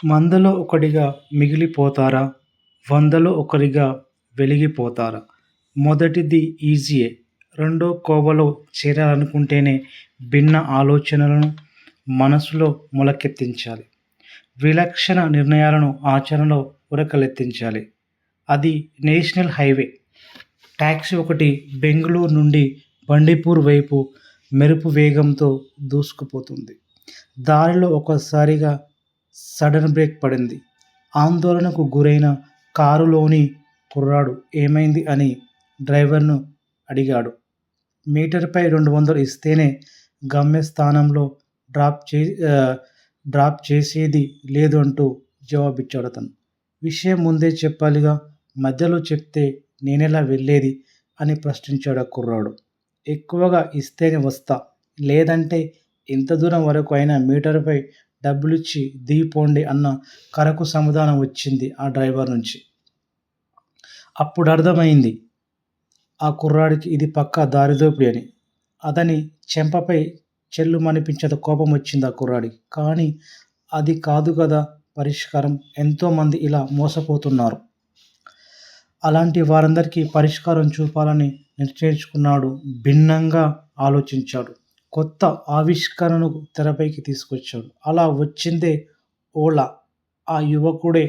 మందలో ఒకడిగా మిగిలిపోతారా? వందలో ఒకరిగా వెలిగిపోతారా? మొదటిది ఈజీయే. రెండో కోవలో చేరాలనుకుంటేనే భిన్న ఆలోచనలను మనసులో మొలకెత్తించాలి. విలక్షణ నిర్ణయాలను ఆచరణలో ఉరకలెత్తించాలి. అది నేషనల్ హైవే. టాక్సీ ఒకటి బెంగుళూరు నుండి బండిపూర్ వైపు మెరుపు వేగంతో దూసుకుపోతుంది. దారిలో ఒక్కసారిగా సడన్ బ్రేక్ పడింది. ఆందోళనకు గురైన కారులోని కుర్రాడు ఏమైంది అని డ్రైవర్ను అడిగాడు. మీటర్పై 200 ఇస్తేనే గమ్యస్థానంలో డ్రాప్ చేసేది లేదు అంటూ జవాబిచ్చాడతను. విషయం ముందే చెప్పాలిగా, మధ్యలో చెప్తే నేనెలా వెళ్ళేది అని ప్రశ్నించాడు ఆ కుర్రాడు. ఎక్కువగా ఇస్తేనే వస్తా, లేదంటే ఎంత దూరం వరకు అయినా మీటరుపై డబ్బులిచ్చి దిగిపోండి అన్న కరకు సమాధానం వచ్చింది ఆ డ్రైవర్ నుంచి. అప్పుడర్థమైంది ఆ కుర్రాడికి ఇది పక్కా దారిదోపిడీ అని. అతని చెంపపై చెల్లుమనిపించేంత కోపం వచ్చింది ఆ కుర్రాడికి. కానీ అది కాదు కదా పరిష్కారం. ఎంతోమంది ఇలా మోసపోతున్నారు. అలాంటి వారందరికీ పరిష్కారం చూపాలని నిశ్చయించుకున్నాడు. భిన్నంగా ఆలోచించాడు. కొత్త ఆవిష్కరణను తెరపైకి తీసుకొచ్చాడు. అలా వచ్చిందే ఓలా. ఆ యువకుడే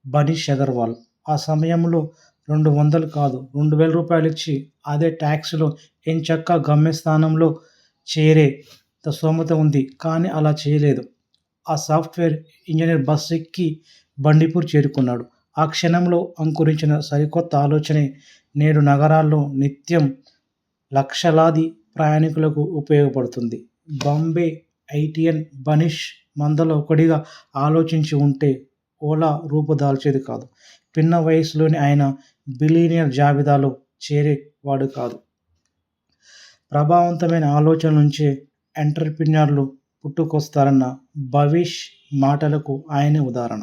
మనీష్ అగర్వాల్. ఆ సమయంలో 200 కాదు, 2000 రూపాయలిచ్చి అదే టాక్సీలో ఎంచక్కా గమ్యస్థానంలో చేరే స్తోమత ఉంది. కానీ అలా చేయలేదు. ఆ సాఫ్ట్వేర్ ఇంజనీర్ బస్సు ఎక్కి బండిపూర్ చేరుకున్నాడు. ఆ క్షణంలో అంకురించిన సరికొత్త ఆలోచనే నేడు నగరాల్లో నిత్యం లక్షలాది ప్రయాణికులకు ఉపయోగపడుతుంది. బాంబే ఐటియన్ మనీష్ మందలో ఒకడిగా ఆలోచించి ఉంటే ఓలా రూపుదాల్చేది కాదు. పిన్న వయసులోనే ఆయన బిలియనియర్ జాబితాలో చేరేవాడు కాదు. ప్రభావవంతమైన ఆలోచనల నుంచే ఎంటర్‌ప్రెన్యూర్లు పుట్టుకొస్తారన్న భవేష్ మాటలకు ఆయనే ఉదాహరణ.